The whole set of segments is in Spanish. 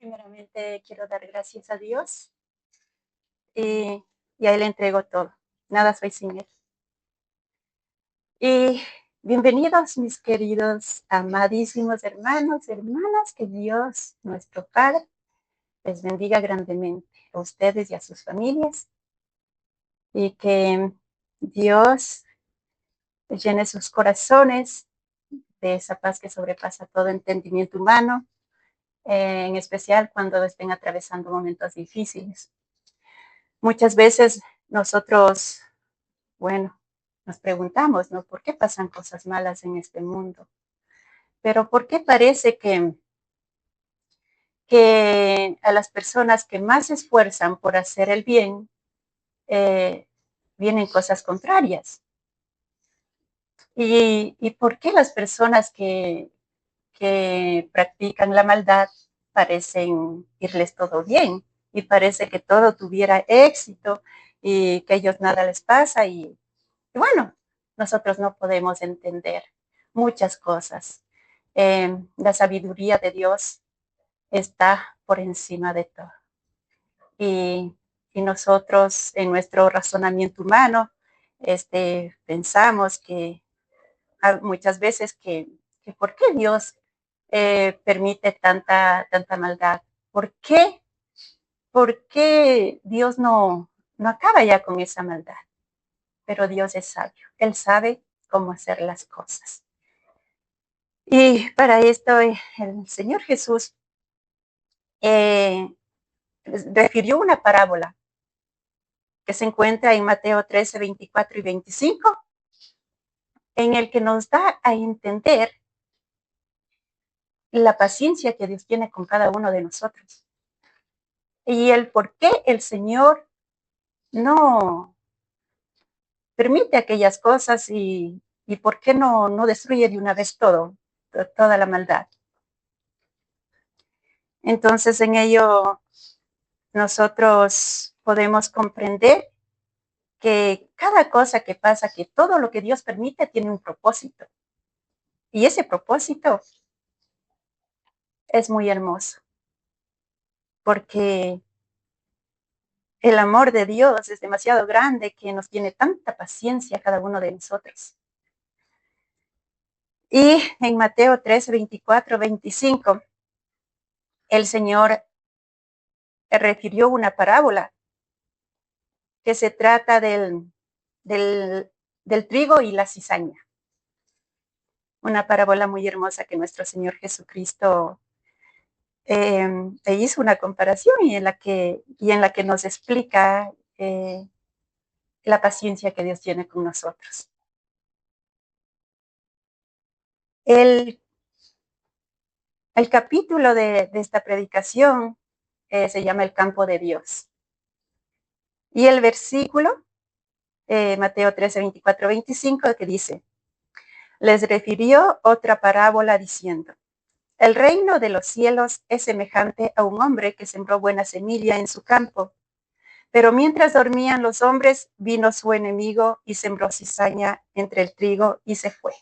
Primeramente quiero dar gracias a Dios y a Él entrego todo. Nada soy sin Él. Y bienvenidos mis queridos, amadísimos hermanos, hermanas, que Dios, nuestro Padre, les bendiga grandemente a ustedes y a sus familias y que Dios llene sus corazones de esa paz que sobrepasa todo entendimiento humano, en especial cuando estén atravesando momentos difíciles. Muchas veces nosotros, bueno, nos preguntamos, ¿no? ¿Por qué pasan cosas malas en este mundo? Pero ¿por qué parece que a las personas que más se esfuerzan por hacer el bien, vienen cosas contrarias? ¿Y por qué las personas que practican la maldad parecen irles todo bien? Y parece que todo tuviera éxito y que a ellos nada les pasa y bueno, nosotros no podemos entender muchas cosas. La sabiduría de Dios está por encima de todo. Y, y nosotros en nuestro razonamiento humano pensamos que muchas veces que ¿por qué Dios permite tanta maldad? ¿Por qué? ¿Por qué Dios no acaba ya con esa maldad? Pero Dios es sabio. Él sabe cómo hacer las cosas. Y para esto el Señor Jesús refirió una parábola que se encuentra en Mateo 13, 24 y 25, en el que nos da a entender la paciencia que Dios tiene con cada uno de nosotros. Y el por qué el Señor no permite aquellas cosas y por qué no destruye de una vez toda la maldad. Entonces en ello nosotros podemos comprender que cada cosa que pasa, que todo lo que Dios permite tiene un propósito. Y ese propósito es muy hermoso, porque el amor de Dios es demasiado grande que nos tiene tanta paciencia a cada uno de nosotros. Y en Mateo 13, 24, 25, el Señor refirió una parábola que se trata del trigo y la cizaña. Una parábola muy hermosa que nuestro Señor Jesucristo hizo una comparación y en la que nos explica la paciencia que Dios tiene con nosotros. El capítulo de esta predicación se llama El campo de Dios. Y el versículo, Mateo 13, 24, 25, que dice, les refirió otra parábola diciendo, el reino de los cielos es semejante a un hombre que sembró buena semilla en su campo. Pero mientras dormían los hombres, vino su enemigo y sembró cizaña entre el trigo y se fue.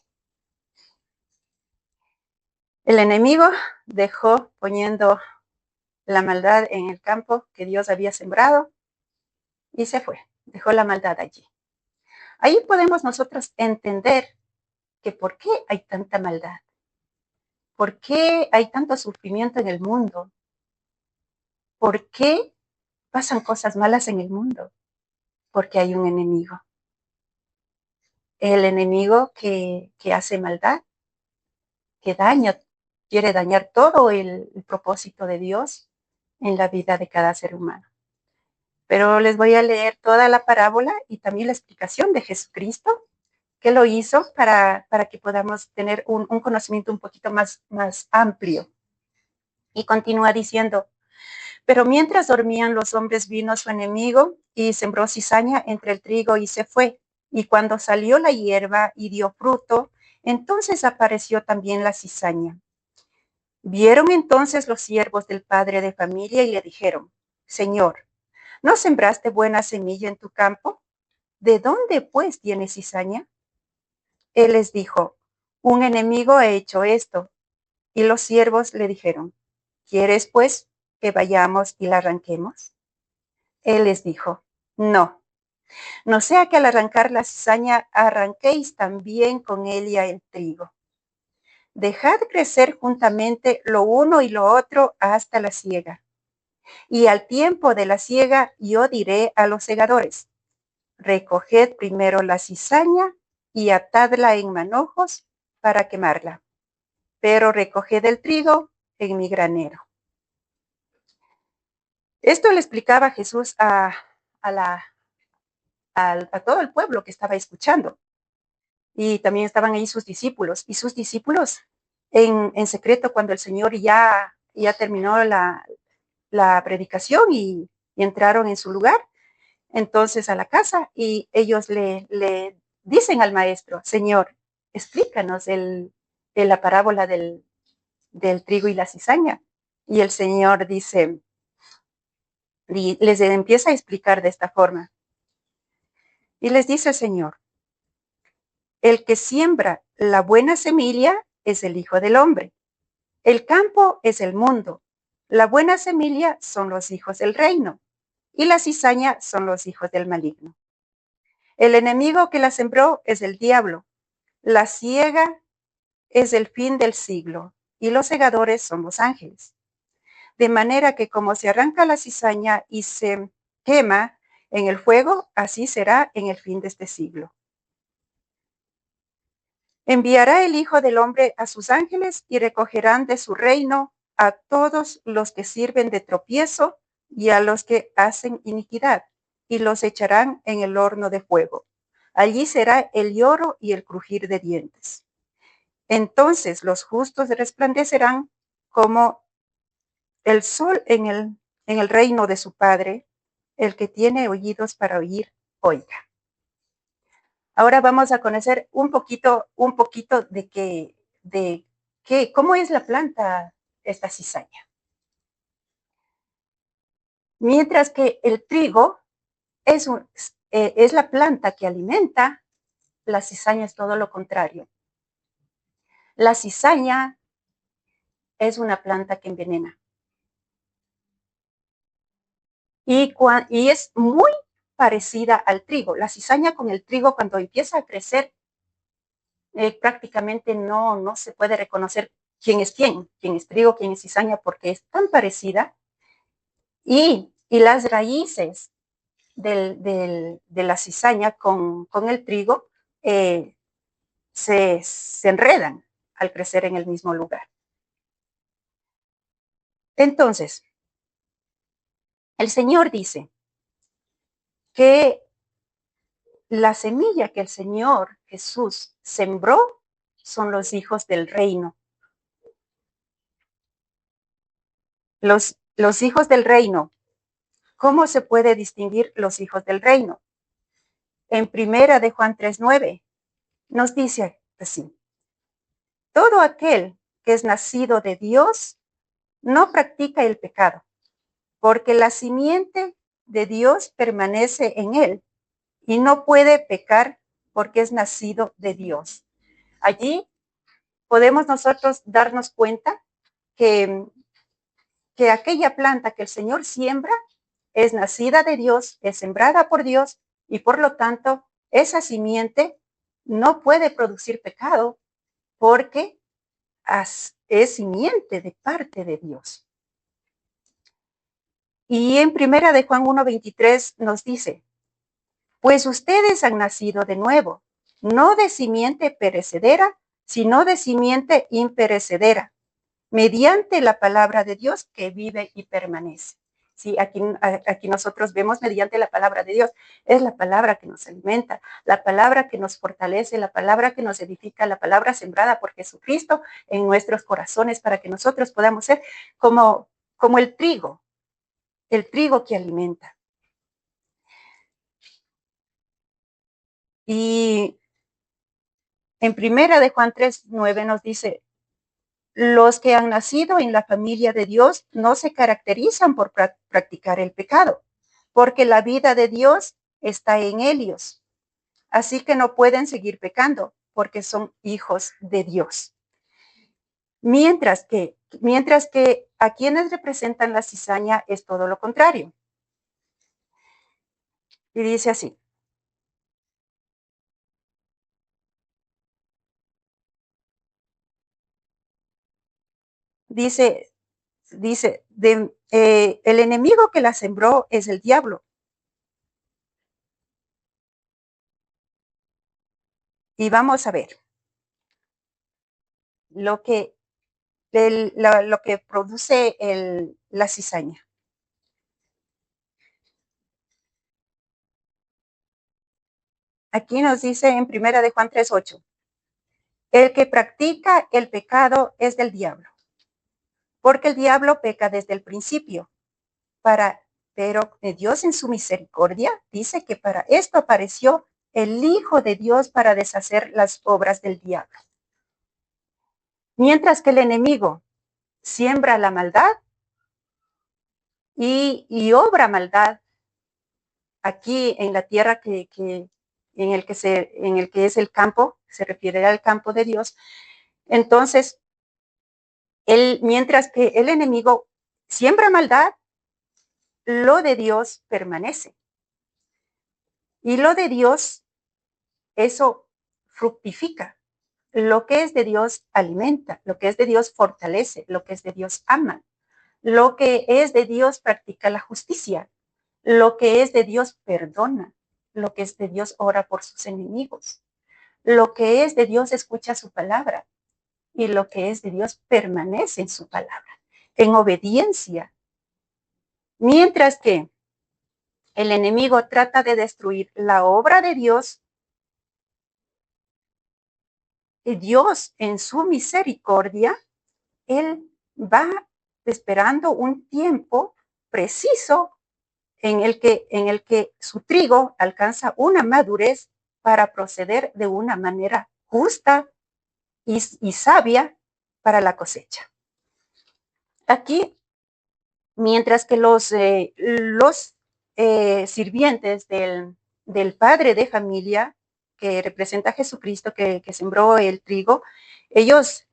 El enemigo dejó poniendo la maldad en el campo que Dios había sembrado y se fue. Dejó la maldad allí. Ahí podemos nosotros entender que por qué hay tanta maldad. ¿Por qué hay tanto sufrimiento en el mundo? ¿Por qué pasan cosas malas en el mundo? Porque hay un enemigo. El enemigo que hace maldad, que daña, quiere dañar todo el propósito de Dios en la vida de cada ser humano. Pero les voy a leer toda la parábola y también la explicación de Jesucristo, que lo hizo para que podamos tener un conocimiento un poquito más amplio. Y continúa diciendo, pero mientras dormían los hombres vino su enemigo y sembró cizaña entre el trigo y se fue. Y cuando salió la hierba y dio fruto, entonces apareció también la cizaña. Vieron entonces los siervos del padre de familia y le dijeron, Señor, ¿no sembraste buena semilla en tu campo? ¿De dónde pues tiene cizaña? Él les dijo, un enemigo ha hecho esto. Y los siervos le dijeron, ¿quieres pues que vayamos y la arranquemos? Él les dijo, no, no sea que al arrancar la cizaña arranquéis también con ella el trigo. Dejad crecer juntamente lo uno y lo otro hasta la siega. Y al tiempo de la siega yo diré a los segadores, recoged primero la cizaña y atadla en manojos para quemarla, pero recoged el trigo en mi granero. Esto le explicaba Jesús a todo el pueblo que estaba escuchando. Y también estaban ahí sus discípulos. Y sus discípulos en secreto, cuando el Señor ya terminó la predicación y entraron en su lugar, entonces a la casa, y ellos le dicen al maestro, Señor, explícanos la parábola del trigo y la cizaña. Y el Señor dice, y les empieza a explicar de esta forma. Y les dice el Señor, el que siembra la buena semilla es el Hijo del Hombre. El campo es el mundo. La buena semilla son los hijos del reino y la cizaña son los hijos del maligno. El enemigo que la sembró es el diablo. La siega es el fin del siglo y los segadores son los ángeles. De manera que como se arranca la cizaña y se quema en el fuego, así será en el fin de este siglo. Enviará el Hijo del Hombre a sus ángeles y recogerán de su reino a todos los que sirven de tropiezo y a los que hacen iniquidad, y los echarán en el horno de fuego. Allí será el lloro y el crujir de dientes. Entonces los justos resplandecerán como el sol en el reino de su Padre. El que tiene oídos para oír, oiga. Ahora vamos a conocer un poquito de cómo es la planta esta cizaña. Mientras que el trigo es la planta que alimenta, la cizaña es todo lo contrario. La cizaña es una planta que envenena. Y es muy parecida al trigo. La cizaña con el trigo, cuando empieza a crecer, prácticamente no se puede reconocer quién es trigo, quién es cizaña, porque es tan parecida. Y las raíces de la cizaña con el trigo se enredan al crecer en el mismo lugar. Entonces, el Señor dice que la semilla que el Señor Jesús sembró son los hijos del reino. Los hijos del reino. ¿Cómo se puede distinguir los hijos del reino? En primera de Juan 3:9 nos dice así: todo aquel que es nacido de Dios no practica el pecado, porque la simiente de Dios permanece en él y no puede pecar porque es nacido de Dios. Allí podemos nosotros darnos cuenta que aquella planta que el Señor siembra es nacida de Dios, es sembrada por Dios, y por lo tanto esa simiente no puede producir pecado porque es simiente de parte de Dios. Y en primera de Juan 1:23 nos dice, pues ustedes han nacido de nuevo, no de simiente perecedera, sino de simiente imperecedera, mediante la palabra de Dios que vive y permanece. Sí, aquí nosotros vemos mediante la palabra de Dios. Es la palabra que nos alimenta, la palabra que nos fortalece, la palabra que nos edifica, la palabra sembrada por Jesucristo en nuestros corazones para que nosotros podamos ser como el trigo que alimenta. Y en primera de Juan 3:9 nos dice, los que han nacido en la familia de Dios no se caracterizan por practicar el pecado, porque la vida de Dios está en ellos. Así que no pueden seguir pecando, porque son hijos de Dios. Mientras que mientras que a quienes representan la cizaña es todo lo contrario. Y dice así. Dice, el enemigo que la sembró es el diablo. Y vamos a ver lo que, lo que produce la cizaña. Aquí nos dice en Primera de Juan 3:8, el que practica el pecado es del diablo, porque el diablo peca desde el principio. Pero Dios en su misericordia dice que para esto apareció el Hijo de Dios para deshacer las obras del diablo. Mientras que el enemigo siembra la maldad y obra maldad aquí en la tierra en el que es el campo, se refiere al campo de Dios. Entonces, mientras que el enemigo siembra maldad, lo de Dios permanece. Y lo de Dios, eso fructifica. Lo que es de Dios alimenta, lo que es de Dios fortalece, lo que es de Dios ama, lo que es de Dios practica la justicia, lo que es de Dios perdona, lo que es de Dios ora por sus enemigos, lo que es de Dios escucha su palabra y lo que es de Dios permanece en su palabra, en obediencia. Mientras que el enemigo trata de destruir la obra de Dios, y Dios en su misericordia, Él va esperando un tiempo preciso en el que su trigo alcanza una madurez para proceder de una manera justa y sabia para la cosecha. Aquí, mientras que los sirvientes del padre de familia, que representa a Jesucristo, que sembró el trigo, ellos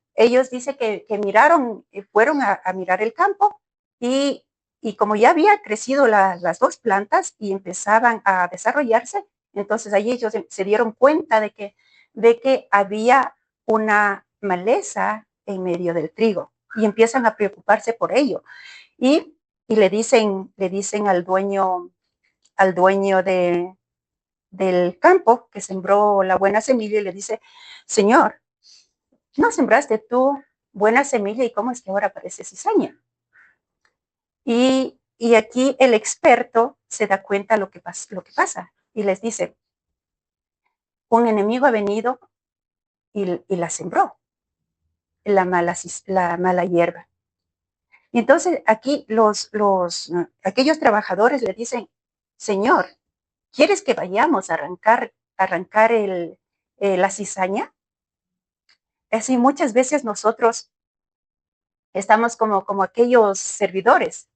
dicen que miraron, fueron a mirar el campo y, y como ya había crecido las dos plantas y empezaban a desarrollarse, entonces ahí ellos se dieron cuenta de que había una maleza en medio del trigo y empiezan a preocuparse por ello. Y le dicen al dueño del campo que sembró la buena semilla y le dice, Señor, ¿no sembraste tú buena semilla y cómo es que ahora aparece cizaña? Y aquí el experto se da cuenta lo que pasa y les dice, un enemigo ha venido y la sembró, la mala hierba. Y entonces aquí aquellos trabajadores le dicen, Señor, ¿quieres que vayamos a arrancar la cizaña? Así muchas veces nosotros estamos como aquellos servidores.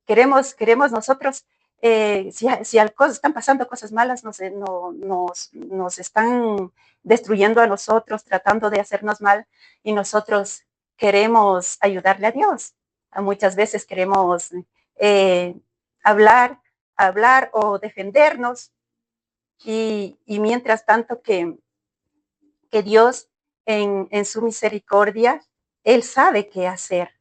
Queremos nosotros, si están pasando cosas malas, nos están destruyendo a nosotros, tratando de hacernos mal, y nosotros queremos ayudarle a Dios. Muchas veces queremos eh, hablar, hablar o defendernos, y mientras tanto que Dios en su misericordia, Él sabe qué hacer,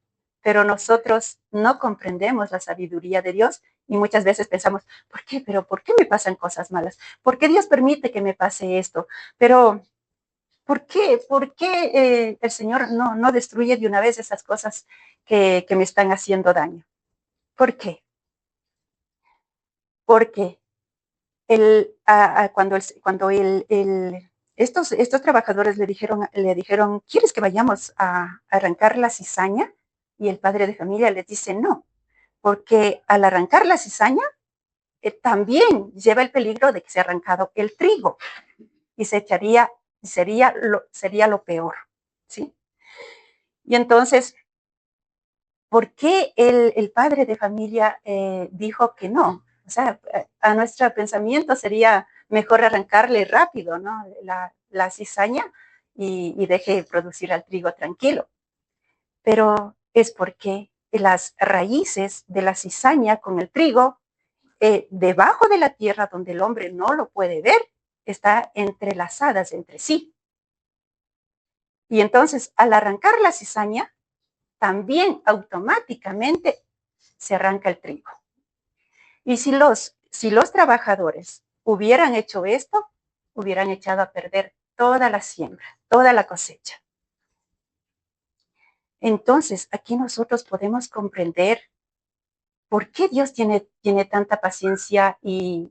pero nosotros no comprendemos la sabiduría de Dios y muchas veces pensamos, ¿por qué? ¿Pero por qué me pasan cosas malas? ¿Por qué Dios permite que me pase esto? Pero, ¿por qué? ¿Por qué el Señor no destruye de una vez esas cosas que me están haciendo daño? ¿Por qué? Porque cuando estos trabajadores le dijeron, ¿quieres que vayamos a arrancar la cizaña? Y el padre de familia les dice, no, porque al arrancar la cizaña, también lleva el peligro de que se ha arrancado el trigo y sería lo peor, ¿sí? Y entonces, ¿por qué el padre de familia dijo que no? O sea, a nuestro pensamiento sería mejor arrancarle rápido, ¿no? La cizaña y deje producir al trigo tranquilo. pero es porque las raíces de la cizaña con el trigo, debajo de la tierra donde el hombre no lo puede ver, está entrelazadas entre sí. Y entonces, al arrancar la cizaña, también automáticamente se arranca el trigo. Y si los trabajadores hubieran hecho esto, hubieran echado a perder toda la siembra, toda la cosecha. Entonces, aquí nosotros podemos comprender por qué Dios tiene tanta paciencia y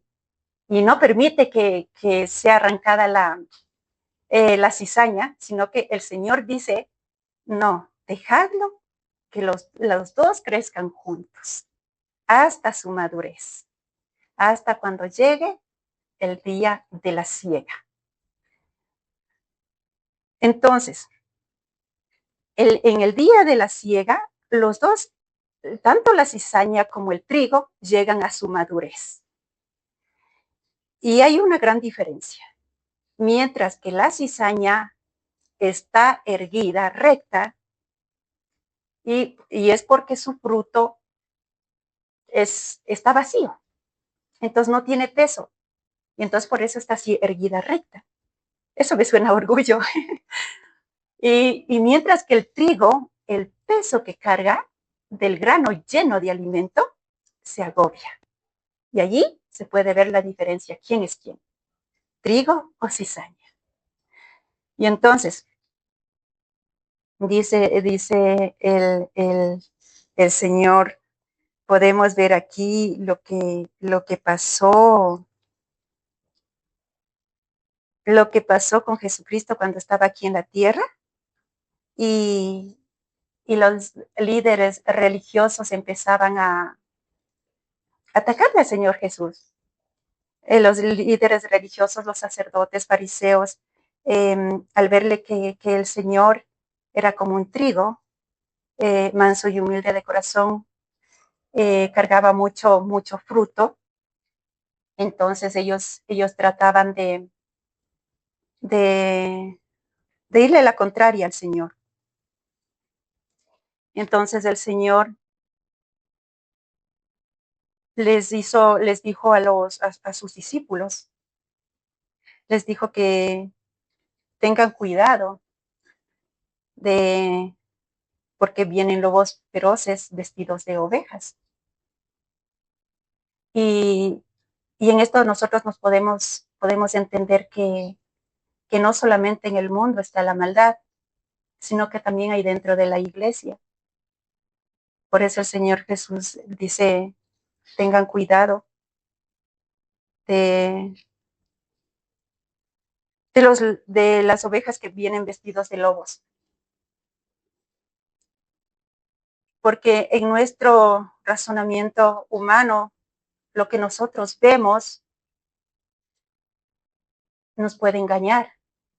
no permite que sea arrancada la cizaña, sino que el Señor dice, no, dejadlo, que los dos crezcan juntos hasta su madurez, hasta cuando llegue el día de la siega. Entonces, en el día de la siega, los dos, tanto la cizaña como el trigo, llegan a su madurez. Y hay una gran diferencia. Mientras que la cizaña está erguida, recta, y es porque su fruto está vacío, entonces no tiene peso, y entonces por eso está así erguida, recta. Eso me suena a orgullo. Y mientras que el trigo, el peso que carga del grano lleno de alimento, se agobia. Y allí se puede ver la diferencia, quién es quién, trigo o cizaña. Y entonces, dice el Señor, podemos ver aquí lo que pasó con Jesucristo cuando estaba aquí en la tierra, y, y los líderes religiosos empezaban a atacarle al Señor Jesús. Los líderes religiosos, los sacerdotes, fariseos, al verle que el Señor era como un trigo, manso y humilde de corazón, cargaba mucho fruto, entonces ellos trataban de, de irle a la contraria al Señor. Entonces el Señor les dijo a sus discípulos, les dijo que tengan cuidado de porque vienen lobos feroces vestidos de ovejas. Y, y en esto nosotros nos podemos entender que no solamente en el mundo está la maldad, sino que también hay dentro de la iglesia. Por eso el Señor Jesús dice, tengan cuidado de, de las ovejas que vienen vestidos de lobos. Porque en nuestro razonamiento humano, lo que nosotros vemos nos puede engañar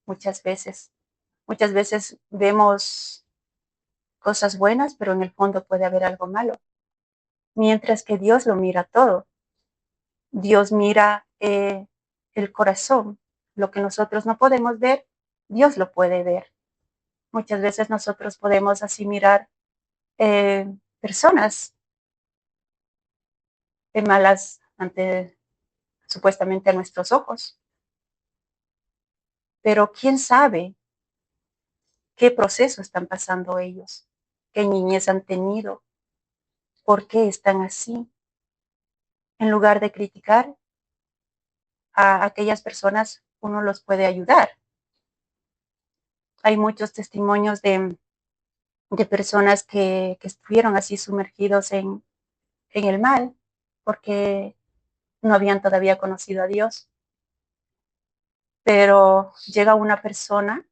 muchas veces. Muchas veces vemos cosas buenas, pero en el fondo puede haber algo malo. Mientras que Dios lo mira todo. Dios mira el corazón. Lo que nosotros no podemos ver, Dios lo puede ver. Muchas veces nosotros podemos así mirar personas malas supuestamente a nuestros ojos. Pero quién sabe qué proceso están pasando ellos, qué niñez han tenido, por qué están así. En lugar de criticar a aquellas personas, uno los puede ayudar. Hay muchos testimonios de personas que estuvieron así sumergidos en el mal porque no habían todavía conocido a Dios. Pero llega una persona,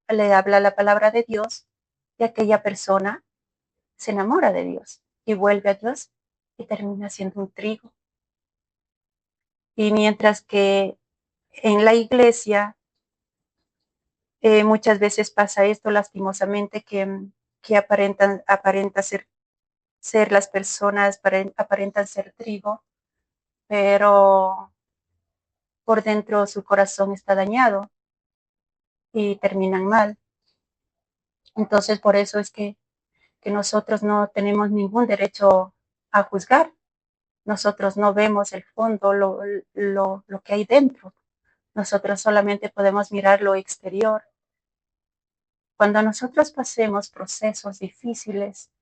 le habla la palabra de Dios y aquella persona se enamora de Dios y vuelve a Dios y termina siendo un trigo. Y mientras que en la iglesia muchas veces pasa esto lastimosamente que aparenta ser las personas, aparentan ser trigo, pero por dentro su corazón está dañado y terminan mal. Entonces por eso es que que nosotros no tenemos ningún derecho a juzgar. Nosotros no vemos el fondo, lo que hay dentro. Nosotros solamente podemos mirar lo exterior. Cuando nosotros pasemos procesos difíciles,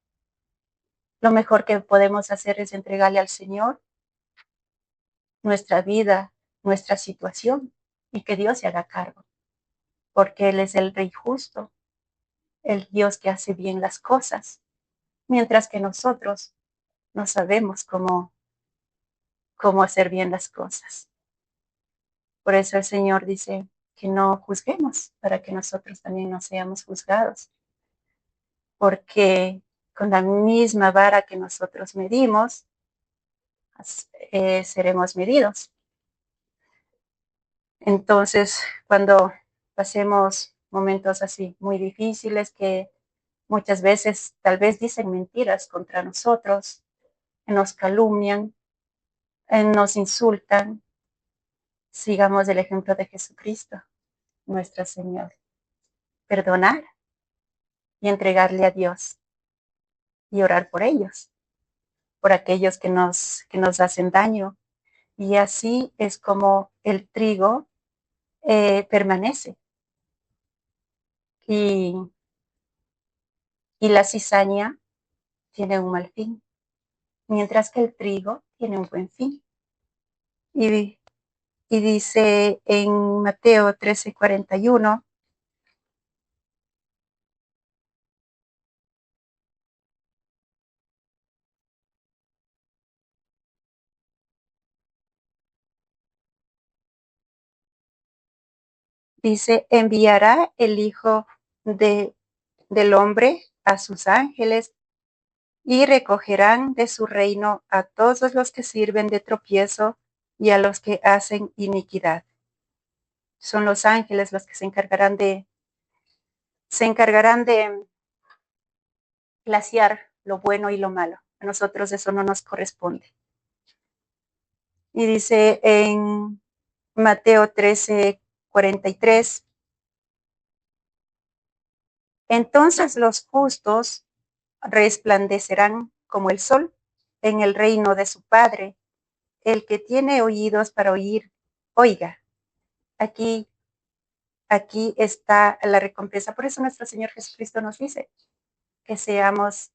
lo mejor que podemos hacer es entregarle al Señor nuestra vida, nuestra situación, y que Dios se haga cargo, porque Él es el Rey justo, el Dios que hace bien las cosas, mientras que nosotros no sabemos cómo hacer bien las cosas. Por eso el Señor dice que no juzguemos, para que nosotros también no seamos juzgados, porque con la misma vara que nosotros medimos, seremos medidos. Entonces, cuando pasemos momentos así muy difíciles, que muchas veces tal vez dicen mentiras contra nosotros, nos calumnian, nos insultan, sigamos el ejemplo de Jesucristo, nuestro Señor. Perdonar y entregarle a Dios y orar por ellos, por aquellos que nos hacen daño. Y así es como el trigo permanece. Y, y la cizaña tiene un mal fin, mientras que el trigo tiene un buen fin. Y, y dice en Mateo 13:41, dice, enviará el Hijo de, del Hombre a sus ángeles y recogerán de su reino a todos los que sirven de tropiezo y a los que hacen iniquidad. Son los ángeles los que se encargarán de glaciar lo bueno y lo malo. A nosotros eso no nos corresponde. Y dice en Mateo 13:43, entonces los justos resplandecerán como el sol en el reino de su Padre. El que tiene oídos para oír, oiga. Aquí, aquí está la recompensa. Por eso nuestro Señor Jesucristo nos dice que seamos,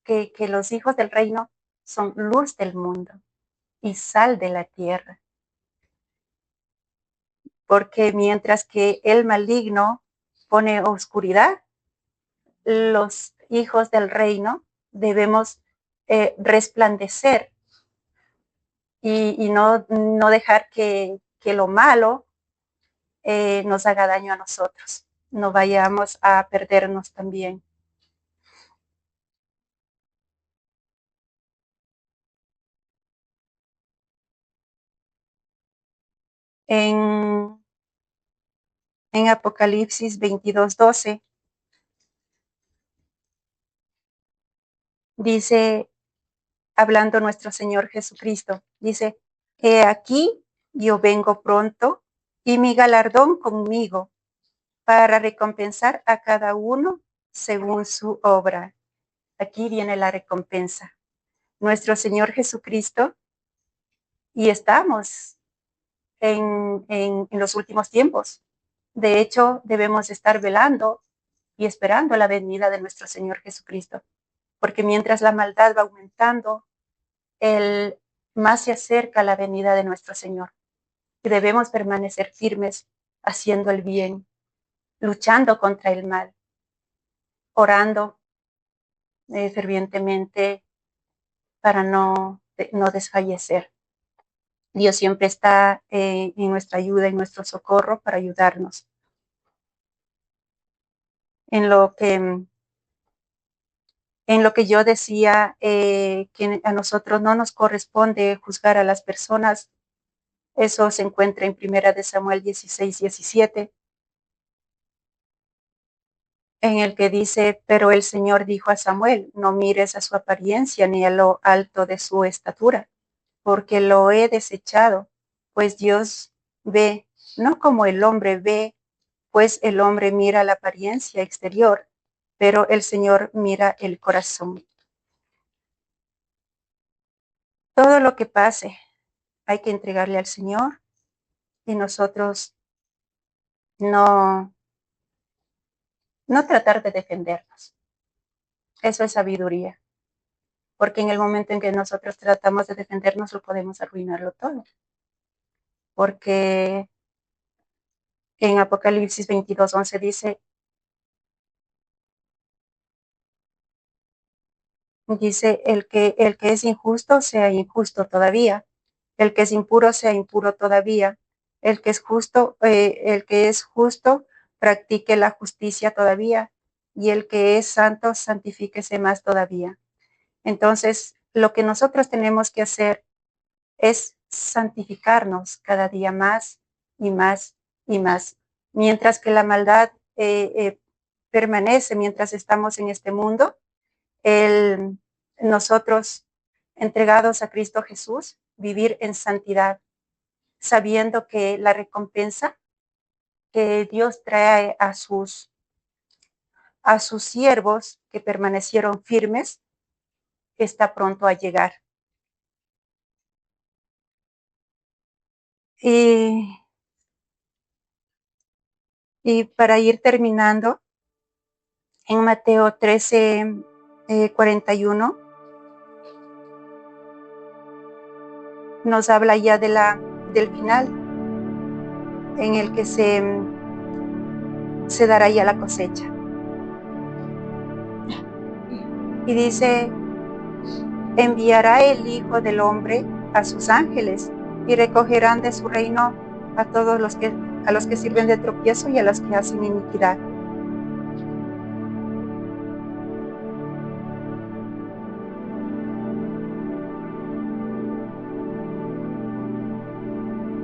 que los hijos del reino son luz del mundo y sal de la tierra. Porque mientras que el maligno pone oscuridad, los hijos del reino debemos resplandecer y no dejar que lo malo nos haga daño a nosotros. No vayamos a perdernos también. En, en Apocalipsis 22:12 dice, hablando nuestro Señor Jesucristo, dice, he aquí, yo vengo pronto y mi galardón conmigo para recompensar a cada uno según su obra. Aquí viene la recompensa. Nuestro Señor Jesucristo, y estamos en los últimos tiempos. De hecho, debemos estar velando y esperando la venida de nuestro Señor Jesucristo, porque mientras la maldad va aumentando, más se acerca la venida de nuestro Señor. Y debemos permanecer firmes, haciendo el bien, luchando contra el mal, orando fervientemente para no desfallecer. Dios siempre está en nuestra ayuda, en nuestro socorro para ayudarnos. En lo que yo decía, que a nosotros no nos corresponde juzgar a las personas, eso se encuentra en 1 Samuel 16:17, en el que dice, pero el Señor dijo a Samuel, no mires a su apariencia ni a lo alto de su estatura, porque lo he desechado, pues Dios ve, no como el hombre ve, pues el hombre mira la apariencia exterior, pero el Señor mira el corazón. Todo lo que pase hay que entregarle al Señor y nosotros no tratar de defendernos. Eso es sabiduría, porque en el momento en que nosotros tratamos de defendernos, lo podemos arruinarlo todo. Porque en Apocalipsis 22:11 dice el que es injusto sea injusto todavía, el que es impuro sea impuro todavía, el que es justo practique la justicia todavía, y el que es santo santifíquese más todavía. Entonces, lo que nosotros tenemos que hacer es santificarnos cada día más y más y más. Mientras que la maldad permanece, mientras estamos en este mundo, nosotros, entregados a Cristo Jesús, vivir en santidad, sabiendo que la recompensa que Dios trae a sus siervos que permanecieron firmes está pronto a llegar. Y para ir terminando, en Mateo 13:41 nos habla ya del final, en el que se dará ya la cosecha. Y dice: enviará el Hijo del Hombre a sus ángeles, y recogerán de su reino a todos los que sirven de tropiezo y a los que hacen iniquidad.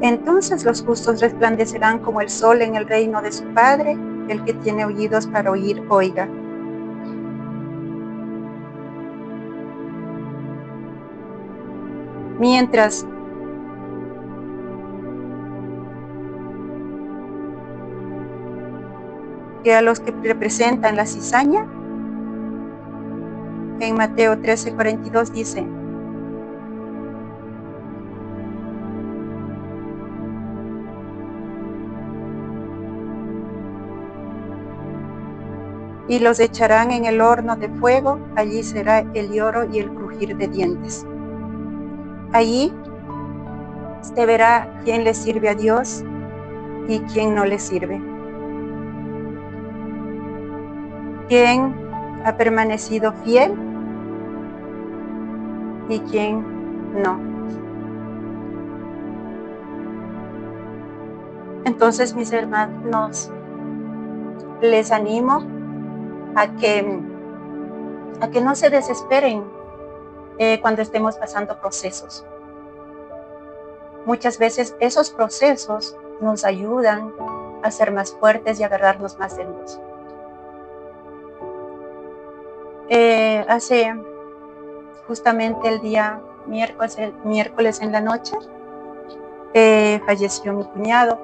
Entonces los justos resplandecerán como el sol en el reino de su Padre. El que tiene oídos para oír, oiga. Mientras que a los que representan la cizaña, en Mateo 13:42 dice: y los echarán en el horno de fuego, allí será el lloro y el crujir de dientes. Allí se verá quién le sirve a Dios y quién no le sirve. Quién ha permanecido fiel y quién no. Entonces, mis hermanos, les animo a que no se desesperen cuando estemos pasando procesos. Muchas veces esos procesos nos ayudan a ser más fuertes y a agarrarnos más de Dios. Hace justamente el día miércoles en la noche, falleció mi cuñado,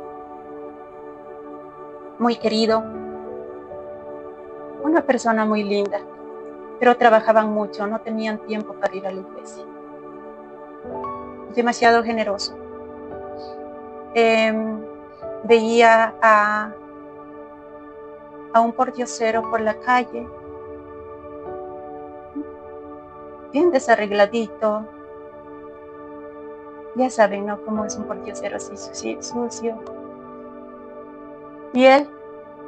muy querido, una persona muy linda, pero trabajaban mucho, no tenían tiempo para ir a la iglesia. Demasiado generoso. Veía a un pordiosero por la calle, bien desarregladito. Ya saben, ¿no? Cómo es un pordiosero así sucio. Y él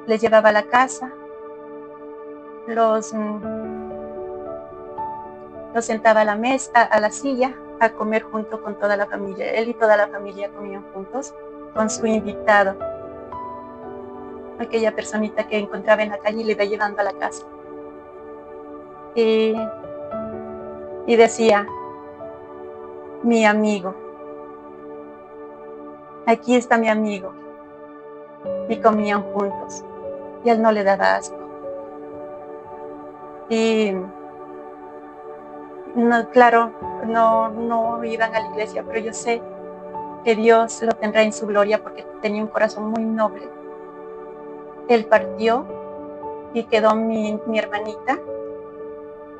les llevaba a la casa, los sentaba a la mesa, a la silla, a comer junto con toda la familia. Él y toda la familia comían juntos con su invitado, aquella personita que encontraba en la calle y le iba llevando a la casa. Y decía: mi amigo, aquí está mi amigo. Y comían juntos. Y a él no le daba asco. Y no, claro, no iban a la iglesia, pero yo sé que Dios lo tendrá en su gloria porque tenía un corazón muy noble. Él partió y quedó mi hermanita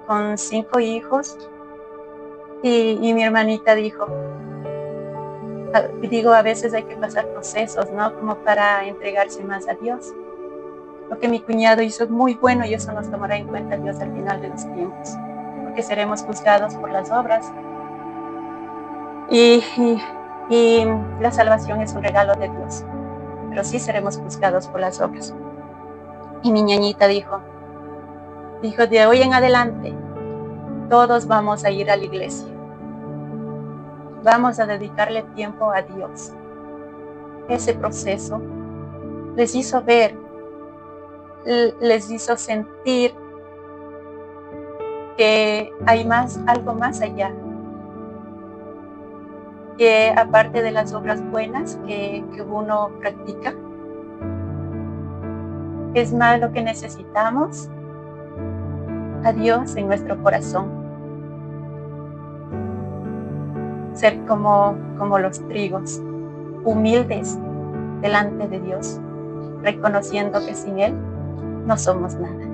con 5 hijos y mi hermanita dijo, a veces hay que pasar procesos, ¿no? Como para entregarse más a Dios. Lo que mi cuñado hizo es muy bueno y eso nos tomará en cuenta Dios al final de los tiempos, porque seremos juzgados por las obras y la salvación es un regalo de Dios, pero sí seremos juzgados por las obras. Y mi ñañita dijo, de hoy en adelante todos vamos a ir a la iglesia, vamos a dedicarle tiempo a Dios. Ese proceso les hizo ver, les hizo sentir que hay algo más allá, que aparte de las obras buenas que uno practica, es más lo que necesitamos a Dios en nuestro corazón. Ser como los trigos, humildes delante de Dios, reconociendo que sin Él no somos nada.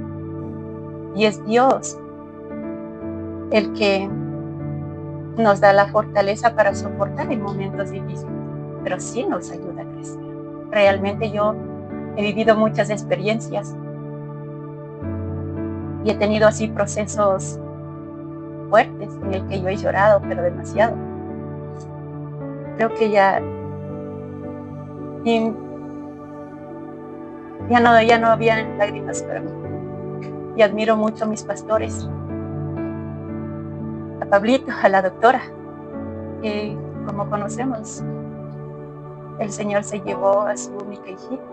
Y es Dios el que nos da la fortaleza para soportar en momentos difíciles, pero sí nos ayuda a crecer. Realmente yo he vivido muchas experiencias y he tenido así procesos fuertes en el que yo he llorado, pero demasiado. Creo que ya no había lágrimas para mí. Y admiro mucho a mis pastores, a Pablito, a la doctora, que como conocemos, el Señor se llevó a su única hijita.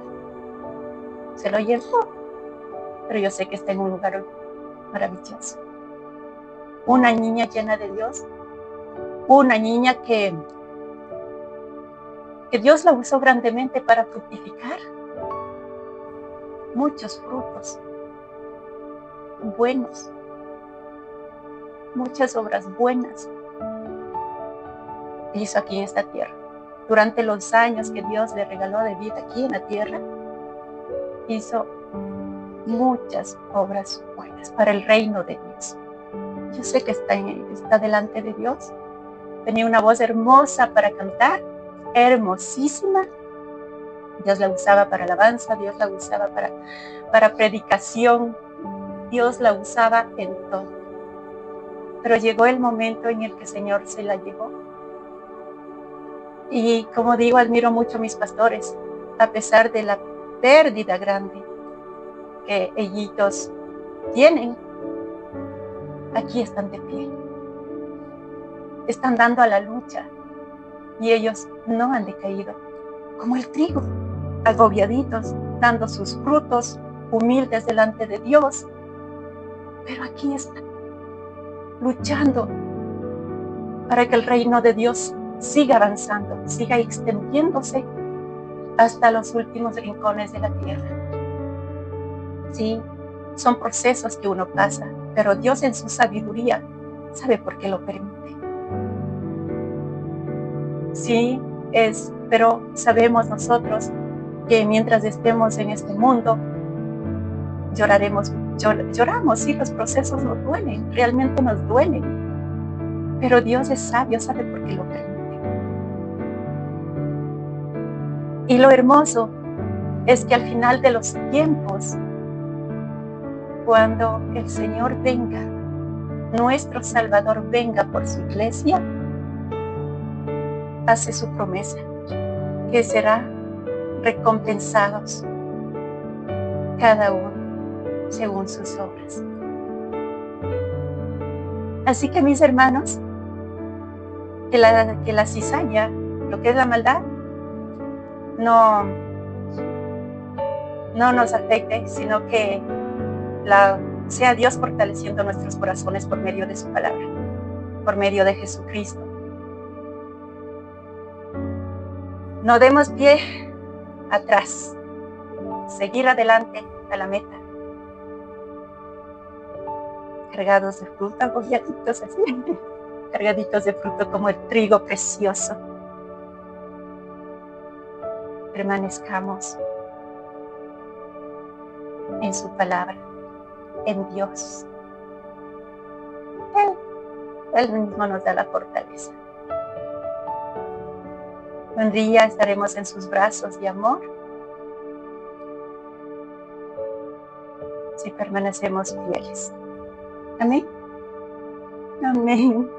Se lo llevó, pero yo sé que está en un lugar maravilloso. Una niña llena de Dios, una niña que Dios la usó grandemente para fructificar muchos frutos buenos, muchas obras buenas hizo aquí en esta tierra. Durante los años que Dios le regaló de vida aquí en la tierra, hizo muchas obras buenas para el reino de Dios. Yo sé que está delante de Dios. Tenía una voz hermosa para cantar, hermosísima. Dios la usaba para alabanza, Dios la usaba para predicación, Dios la usaba en todo. Pero llegó el momento en el que el Señor se la llevó. Y como digo, admiro mucho a mis pastores, a pesar de la pérdida grande que ellos tienen, aquí están de pie. Están dando a la lucha y ellos no han decaído, como el trigo, agobiaditos, dando sus frutos, humildes delante de Dios. Pero aquí están, luchando para que el reino de Dios siga avanzando, siga extendiéndose hasta los últimos rincones de la tierra. Sí, son procesos que uno pasa, pero Dios en su sabiduría sabe por qué lo permite. Sí, pero sabemos nosotros que mientras estemos en este mundo, lloramos, sí, los procesos nos duelen, realmente nos duelen, pero Dios es sabio, sabe por qué lo permite. Y lo hermoso es que al final de los tiempos, cuando el Señor venga, nuestro Salvador venga por su iglesia, hace su promesa, que será recompensados cada uno según sus obras. Así que mis hermanos, que la cizaña, lo que es la maldad, no nos afecte, sino que sea Dios fortaleciendo nuestros corazones por medio de su palabra, por medio de Jesucristo. No demos pie atrás, seguir adelante a la meta, cargados de fruto, agobiaditos así, cargaditos de fruto como el trigo precioso. Permanezcamos en su palabra, en Dios. Él mismo nos da la fortaleza. Un día estaremos en sus brazos de amor si permanecemos fieles. Amén. Amén.